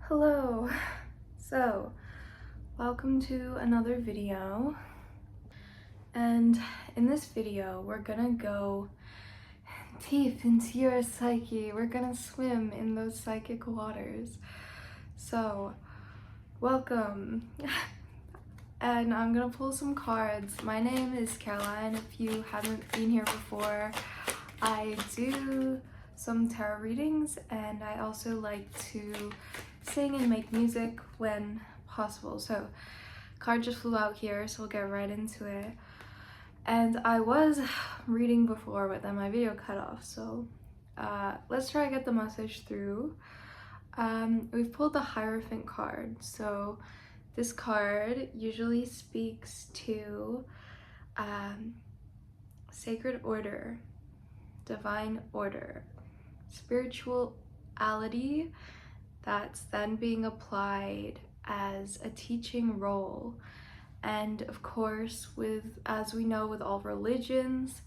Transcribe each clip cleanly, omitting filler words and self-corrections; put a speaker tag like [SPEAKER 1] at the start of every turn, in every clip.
[SPEAKER 1] Hello. So, welcome to another video. And in this video, we're gonna go deep into your psyche. We're gonna swim in those psychic waters. So, welcome. And I'm gonna pull some cards. My name is Caroline. If you haven't been here before, I do some tarot readings, and I also like to sing and make music when possible. So card just flew out here, so we'll get right into it. And I was reading before, but then my video cut off, so let's try to get the message through. We've pulled the Hierophant card. So this card usually speaks to sacred order, divine order, spirituality that's then being applied as a teaching role. And of course, as we know, with all religions,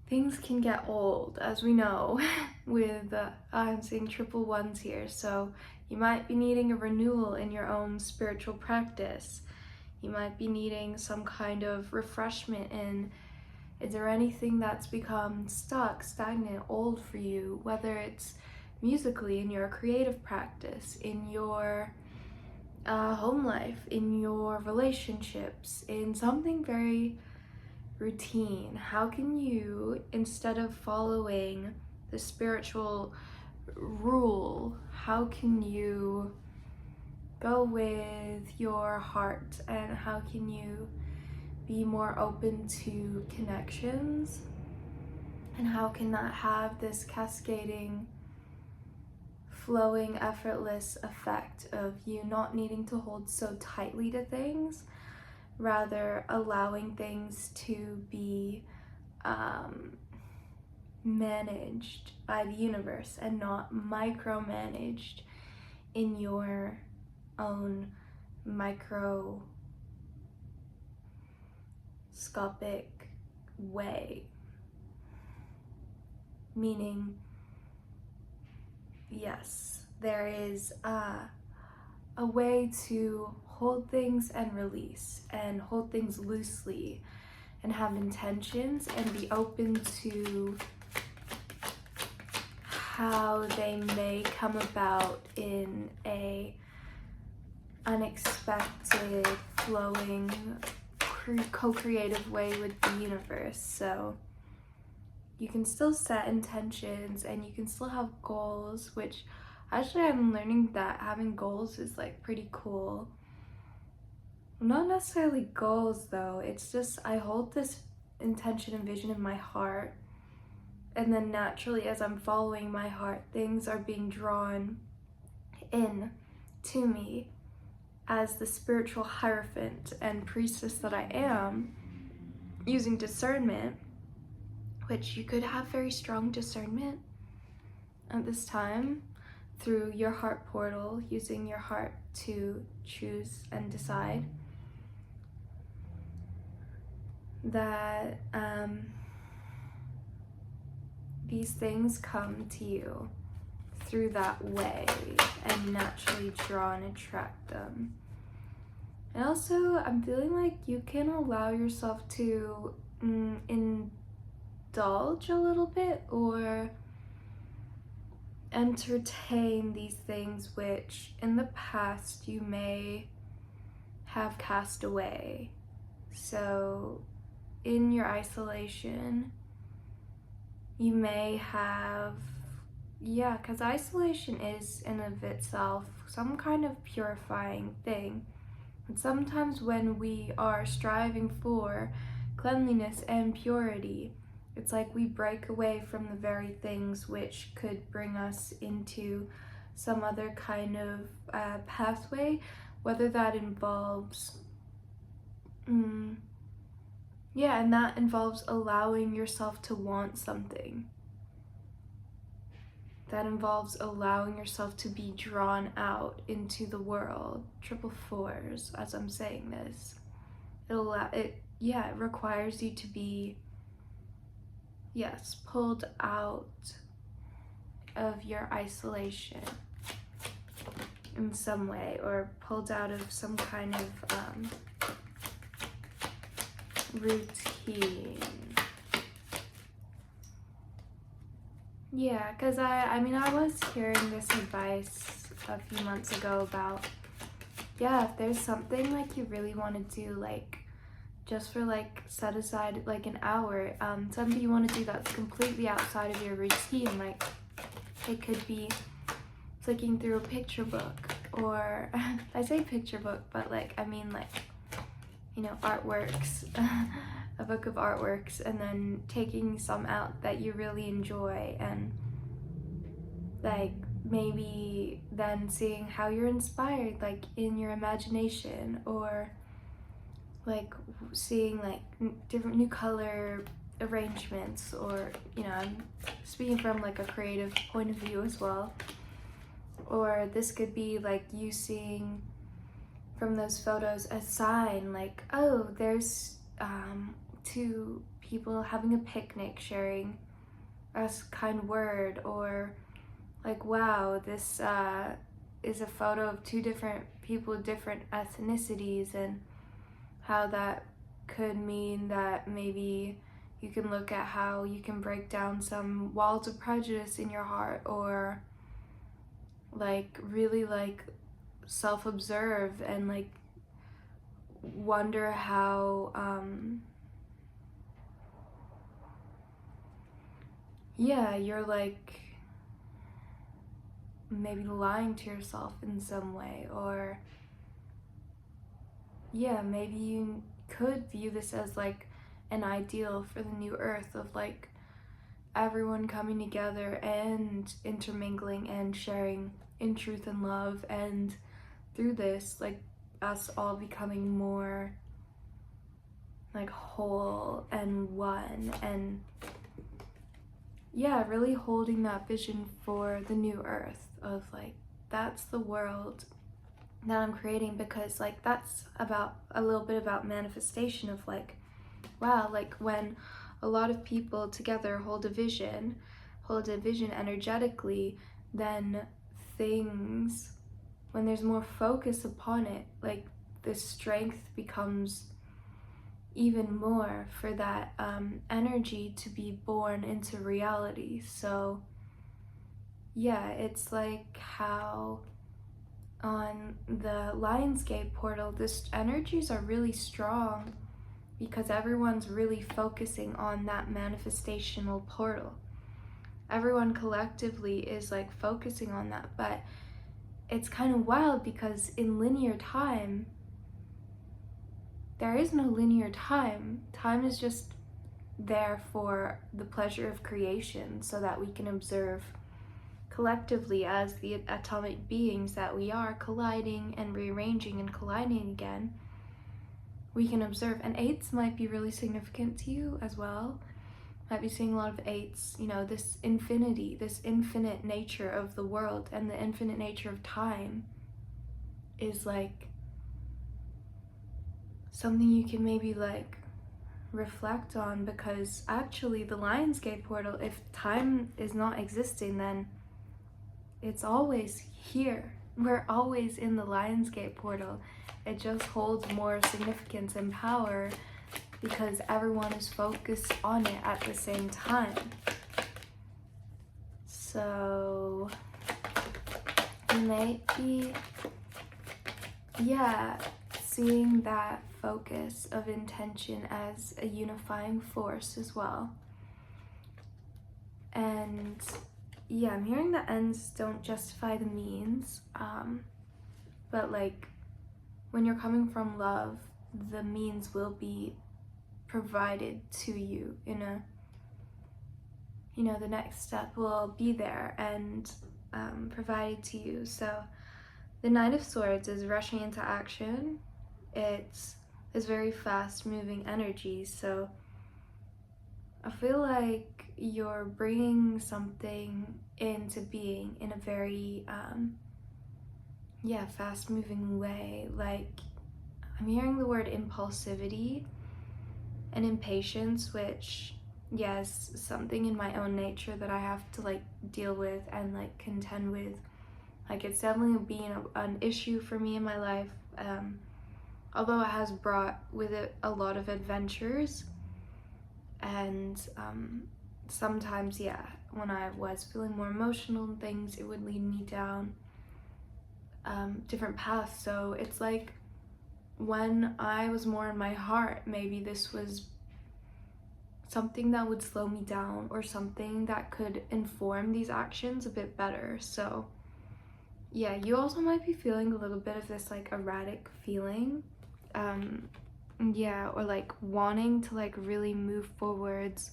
[SPEAKER 1] things can get old, as we know. With I'm seeing triple ones here, so you might be needing a renewal in your own spiritual practice. You might be needing some kind of refreshment in, is there anything that's become stuck, stagnant, old for you, whether it's musically, in your creative practice, in your home life, in your relationships, in something very routine. How can you, instead of following the spiritual rule, how can you go with your heart, and how can you be more open to connections, and how can that have this cascading, flowing, effortless effect of you not needing to hold so tightly to things, rather allowing things to be managed by the universe and not micromanaged in your own microscopic way. Meaning, yes, there is a way to hold things and release, and hold things loosely, and have intentions, and be open to how they may come about in a unexpected, flowing, co-creative way with the universe. So you can still set intentions, and you can still have goals, which actually I'm learning that having goals is like pretty cool. Not necessarily goals though, it's just I hold this intention and vision in my heart, and then naturally, as I'm following my heart, things are being drawn in to me as the spiritual hierophant and priestess that I am, using discernment, which you could have very strong discernment at this time through your heart portal, using your heart to choose and decide that these things come to you through that way, and naturally draw and attract them. And also, I'm feeling like you can allow yourself to indulge a little bit, or entertain these things which in the past you may have cast away. So in your isolation, you may have, because isolation is in of itself some kind of purifying thing. And sometimes when we are striving for cleanliness and purity, it's like we break away from the very things which could bring us into some other kind of pathway, whether that involves and that involves allowing yourself to want something. That involves allowing yourself to be drawn out into the world. Triple fours, as I'm saying this. It requires you to be, pulled out of your isolation. in some way, or pulled out of some kind of routine. Yeah, because I mean, I was hearing this advice a few months ago about, yeah, if there's something like you really want to do, like just for like set aside like an hour, something you want to do that's completely outside of your routine, like it could be flicking through a picture book, or I say picture book, but like I mean like, you know, artworks, a book of artworks, and then taking some out that you really enjoy, and like maybe then seeing how you're inspired like in your imagination, or like seeing like different new color arrangements, or you know, I'm speaking from like a creative point of view as well. Or this could be like you seeing from those photos a sign like, oh, there's two people having a picnic, sharing a kind word, or like, wow, this is a photo of two different people with different ethnicities, and how that could mean that maybe you can look at how you can break down some walls of prejudice in your heart, or like really like self-observe and like wonder how yeah, you're like maybe lying to yourself in some way, or yeah, maybe you could view this as like an ideal for the new earth of like everyone coming together and intermingling and sharing in truth and love, and through this like us all becoming more like whole and one, and yeah, really holding that vision for the new earth of like, that's the world that I'm creating, because like that's about a little bit about manifestation of like, wow, like when a lot of people together hold a vision energetically, then things, when there's more focus upon it, like the strength becomes even more for that energy to be born into reality. So yeah, it's like how on the Lionsgate portal, this energies are really strong because everyone's really focusing on that manifestational portal. Everyone collectively is like focusing on that, but it's kind of wild because in linear time, there is no linear time. Time is just there for the pleasure of creation, so that we can observe collectively as the atomic beings that we are, colliding and rearranging and colliding again. We can observe, and eights might be really significant to you as well. Might be seeing a lot of eights, you know, this infinity, this infinite nature of the world and the infinite nature of time is like something you can maybe like reflect on, because actually the Lionsgate portal, if time is not existing, then it's always here. We're always in the Lionsgate portal. It just holds more significance and power because everyone is focused on it at the same time. So you might be, yeah, seeing that focus of intention as a unifying force as well. And yeah, I'm hearing the ends don't justify the means, but like when you're coming from love, the means will be provided to you in a, you know, the next step will be there and provided to you. So the Knight of Swords is rushing into action. It's this very fast moving energy, so I feel like you're bringing something into being in a very fast moving way. Like I'm hearing the word impulsivity and impatience, which yes, something in my own nature that I have to like deal with and like contend with Like, it's definitely been an issue for me in my life, although it has brought with it a lot of adventures. And sometimes, yeah, when I was feeling more emotional and things, it would lead me down different paths. So it's like when I was more in my heart, maybe this was something that would slow me down or something that could inform these actions a bit better. So yeah, you also might be feeling a little bit of this like erratic feeling, yeah, or like wanting to like really move forwards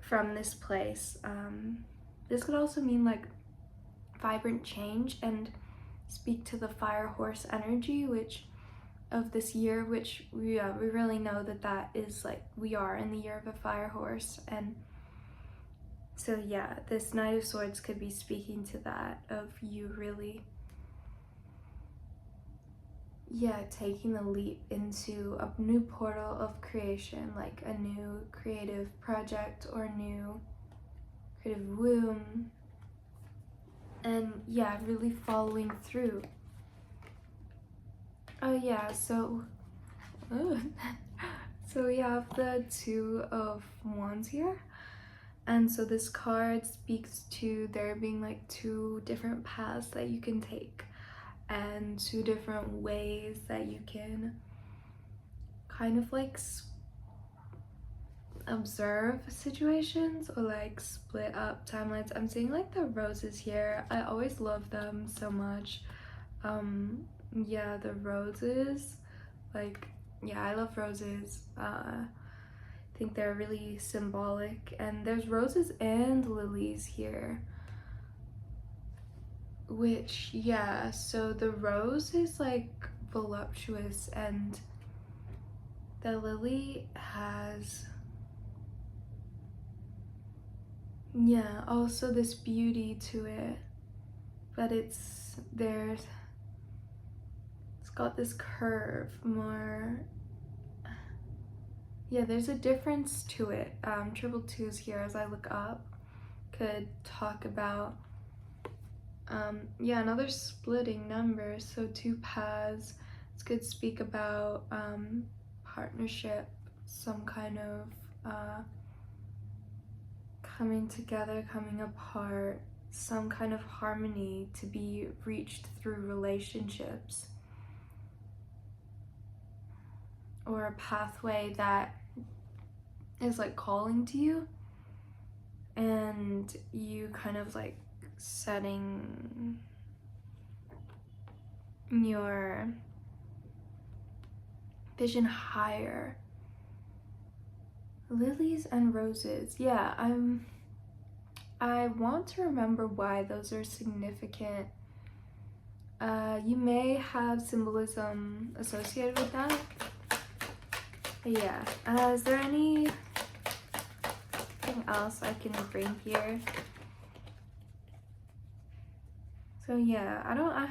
[SPEAKER 1] from this place. This could also mean like vibrant change and speak to the fire horse energy, which of this year, which we really know that is like, we are in the year of a fire horse. And so yeah, this Knight of Swords could be speaking to that, of you really, yeah, taking the leap into a new portal of creation, like a new creative project or a new creative womb. And yeah, really following through. Oh yeah, so so we have the Two of Wands here. And so this card speaks to there being like two different paths that you can take and two different ways that you can kind of like observe situations or like split up timelines. I'm seeing like the roses here. I always love them so much. Yeah, the roses, like, yeah, I love roses. I think they're really symbolic, and there's roses and lilies here, which, yeah, so the rose is like voluptuous and the lily has, yeah, also this beauty to it, but it's got this curve more. Yeah, there's a difference to it. Triple twos here, as I look up, could talk about, yeah, another splitting number. So two paths. This could speak about partnership, some kind of coming together, coming apart, some kind of harmony to be reached through relationships, or a pathway that is like calling to you, and you kind of like setting your vision higher. Lilies and roses, yeah, I want to remember why those are significant. You may have symbolism associated with that. But yeah, is there anything else I can bring here? So yeah,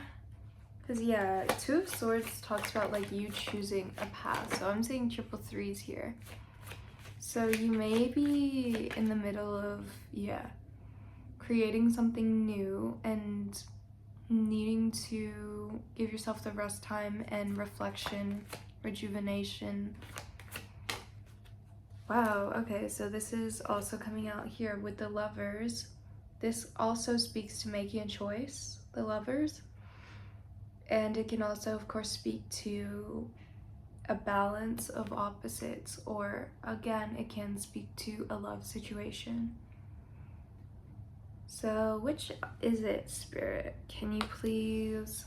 [SPEAKER 1] because yeah, Two of Swords talks about like you choosing a path. So I'm saying triple threes here. So you may be in the middle of, yeah, creating something new and needing to give yourself the rest time and reflection, rejuvenation. Wow, okay, so this is also coming out here with the Lovers. This also speaks to making a choice, the Lovers. And it can also, of course, speak to a balance of opposites, or again, it can speak to a love situation. So which is it, Spirit? Can you please,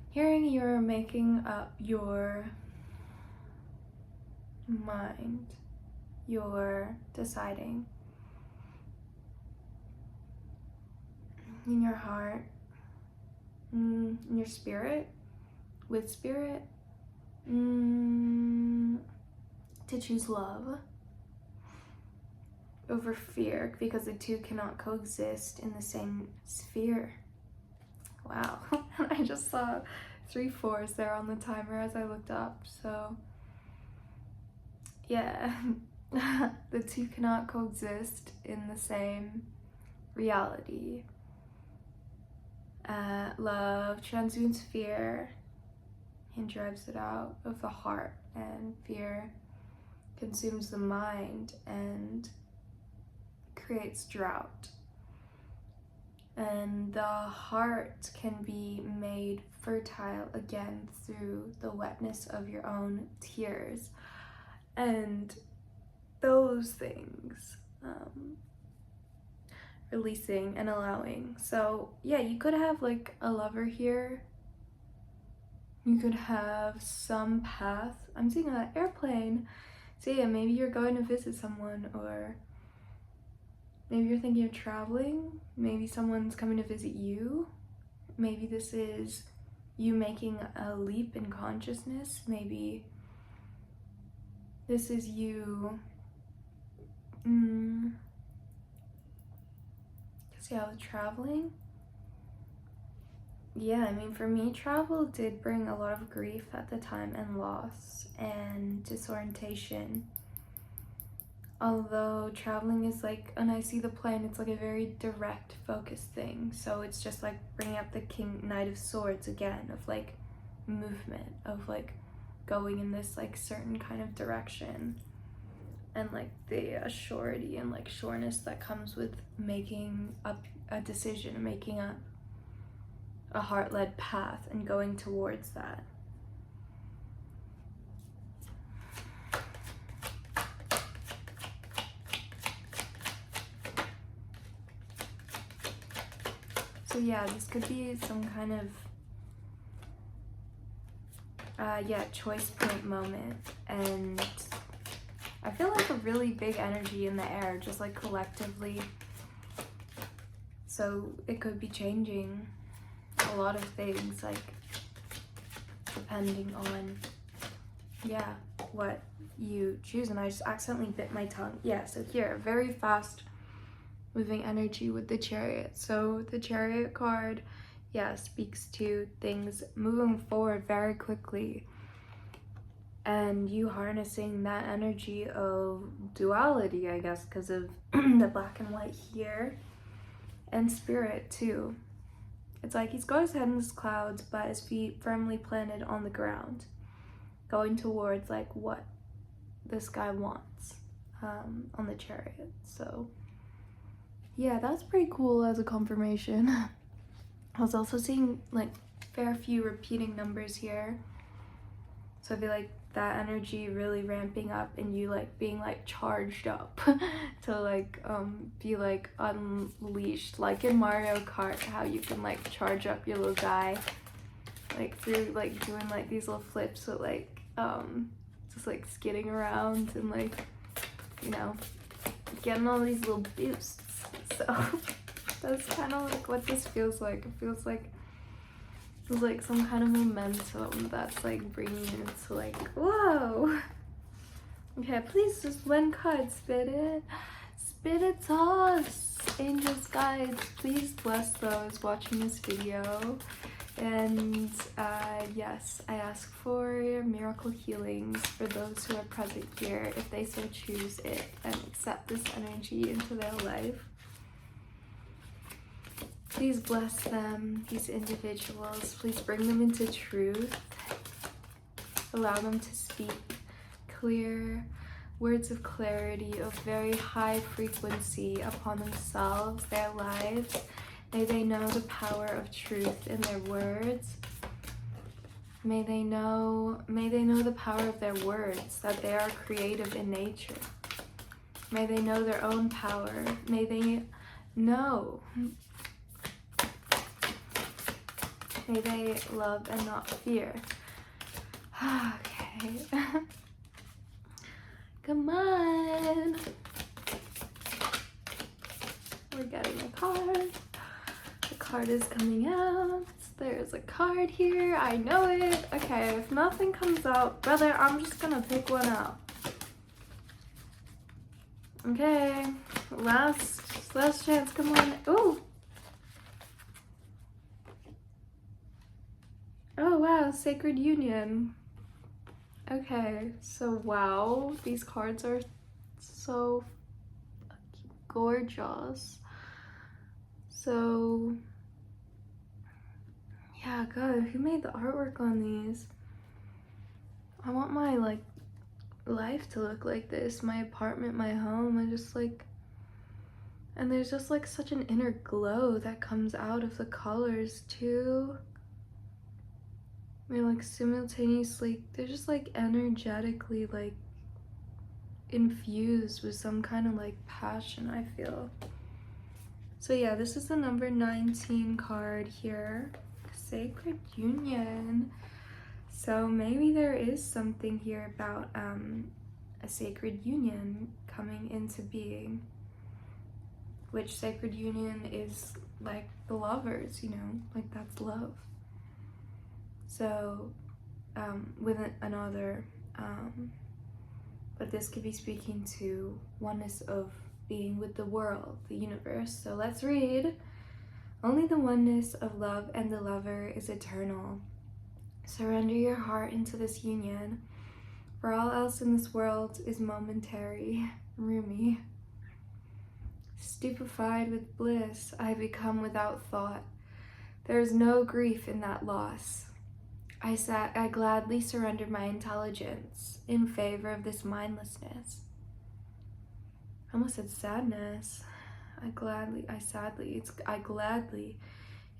[SPEAKER 1] hearing you're making up your mind, you're deciding in your heart, in your spirit, with spirit, to choose love over fear, because the two cannot coexist in the same sphere. Wow, I just saw 3 4s there on the timer as I looked up. So yeah, the two cannot coexist in the same reality. Love transmutes fear and drives it out of the heart, and fear consumes the mind and creates drought. And the heart can be made fertile again through the wetness of your own tears. And those things, releasing and allowing. So yeah, you could have like a lover here. You could have some path. I'm seeing an airplane. So yeah, maybe you're going to visit someone, or maybe you're thinking of traveling. Maybe someone's coming to visit you. Maybe this is you making a leap in consciousness. Maybe this is you. See how traveling? Yeah, I mean, for me, travel did bring a lot of grief at the time, and loss and disorientation. Although traveling is like, and I see the plane, it's like a very direct focus thing. So it's just like bringing up the Knight of Swords again, of like movement, of like going in this like certain kind of direction. And like the surety and like sureness that comes with making up a decision, making a heart-led path and going towards that. So yeah, this could be some kind of choice point moment, and I feel like a really big energy in the air, just like collectively. So it could be changing a lot of things, like depending on what you choose. And I just accidentally bit my tongue. Yeah, so here, very fast moving energy with the Chariot. So the Chariot card, speaks to things moving forward very quickly, and you harnessing that energy of duality, I guess, because of the black and white here, and spirit too. It's like he's got his head in the clouds, but his feet firmly planted on the ground, going towards like what this guy wants on the Chariot. So yeah, that's pretty cool as a confirmation. I was also seeing like fair few repeating numbers here. So I feel like that energy really ramping up, and you like being like charged up to like be like unleashed, like in Mario Kart, how you can like charge up your little guy like through like doing like these little flips with like just like skidding around and like, you know, getting all these little boosts. So that's kind of like what this feels like. It feels like some kind of momentum that's like bringing you into like, whoa. Okay, please just one card, Spirit toss. Angels, guides, please bless those watching this video. And yes, I ask for miracle healings for those who are present here, if they so choose it, and accept this energy into their life. Please bless them, these individuals. Please bring them into truth. Allow them to speak clear words of clarity, of very high frequency upon themselves, their lives. May they know the power of truth in their words. May they know the power of their words, that they are creative in nature. May they know their own power. May they know. May they love and not fear. Okay. Come on. We're getting a card. The card is coming out. There's a card here. I know it. Okay, if nothing comes out, brother, I'm just gonna pick one out. Okay. Last chance. Come on. Ooh. Oh wow, Sacred Union. Okay, so wow, these cards are so gorgeous. So Yeah, God, who made the artwork on these? I want my like life to look like this. My apartment, my home. I just like, and there's just like such an inner glow that comes out of the colors too. They're like simultaneously, they're just like energetically like infused with some kind of like passion, I feel. So yeah, this is the number 19 card here, Sacred Union. So maybe there is something here about a sacred union coming into being, which sacred union is like the lovers, you know, like that's love. So with another, but this could be speaking to oneness of being with the world, the universe. So let's read. Only the oneness of love and the lover is eternal. Surrender your heart into this union, for all else in this world is momentary. Rumi. Stupefied with bliss, I become without thought. There is no grief in that loss. I gladly surrender my intelligence in favor of this mindlessness. I almost said sadness. I gladly.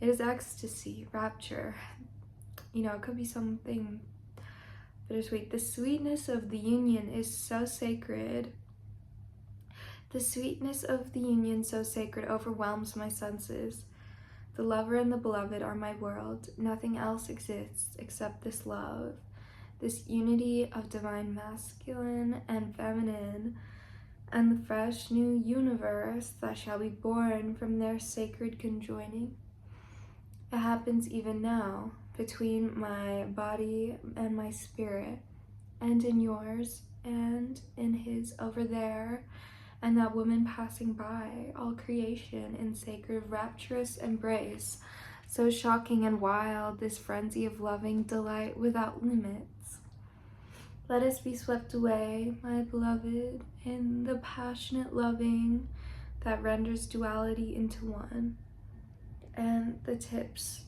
[SPEAKER 1] It is ecstasy, rapture. You know, it could be something bittersweet. The sweetness of the union is so sacred. The sweetness of the union so sacred overwhelms my senses. The lover and the beloved are my world. Nothing else exists except this love, this unity of divine masculine and feminine, and the fresh new universe that shall be born from their sacred conjoining. It happens even now, between my body and my spirit, and in yours, and in his over there, and that woman passing by, all creation in sacred rapturous embrace, so shocking and wild, this frenzy of loving delight without limits. Let us be swept away, my beloved, in the passionate loving that renders duality into one, and tips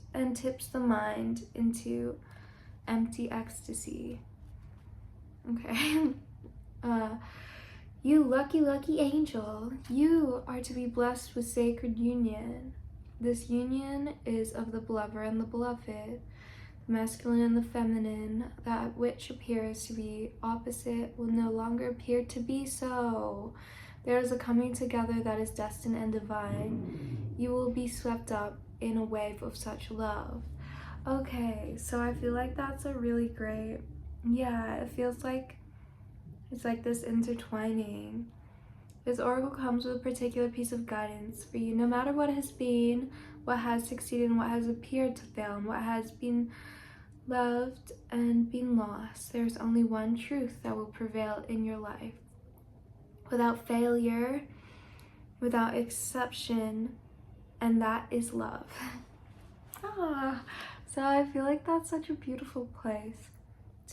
[SPEAKER 1] the mind into empty ecstasy. Okay. You lucky angel, you are to be blessed with sacred union. This union is of the lover and the beloved, the masculine and the feminine. That which appears to be opposite will no longer appear to be so. There is a coming together that is destined and divine. You will be swept up in a wave of such love. Okay, so I feel like that's a really great, yeah, it feels like it's like this intertwining. This oracle comes with a particular piece of guidance for you, no matter what has been, what has succeeded, and what has appeared to fail, and what has been loved and been lost. There's only one truth that will prevail in your life. Without failure, without exception, and that is love. So I feel like that's such a beautiful place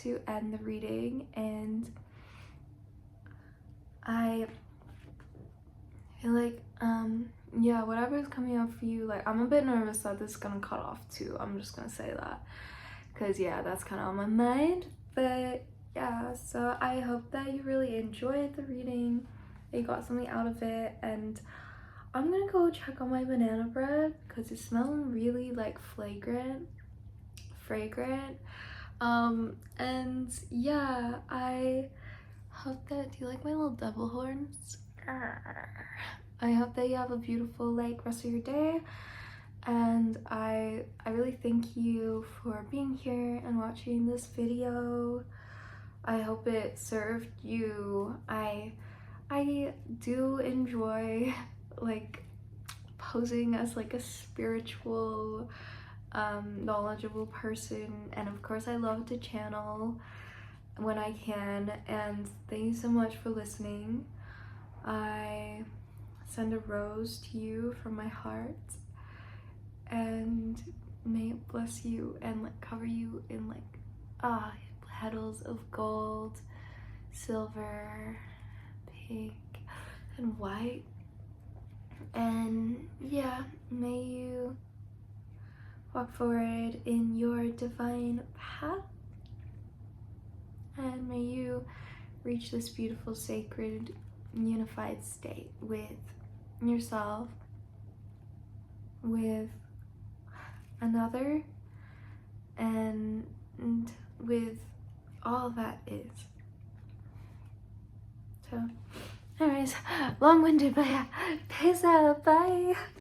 [SPEAKER 1] to end the reading, and I feel like, yeah, whatever is coming up for you, like, I'm a bit nervous that this is gonna cut off too. I'm just gonna say that, because, yeah, that's kind of on my mind. But, yeah, so I hope that you really enjoyed the reading, that you got something out of it, and I'm gonna go check on my banana bread, because it's smelling really, like, fragrant. And, yeah, I hope that, do you like my little devil horns? I hope that you have a beautiful like rest of your day, and I really thank you for being here and watching this video. I hope it served you. I do enjoy like posing as like a spiritual knowledgeable person, and of course I love to channel when I can, and thank you so much for listening. I send a rose to you from my heart, and may it bless you and like cover you in like petals of gold, silver, pink, and white. And yeah, may you walk forward in your divine path, and may you reach this beautiful, sacred, unified state with yourself, with another, and with all that is. So, anyways, long-winded, but yeah, peace out, bye.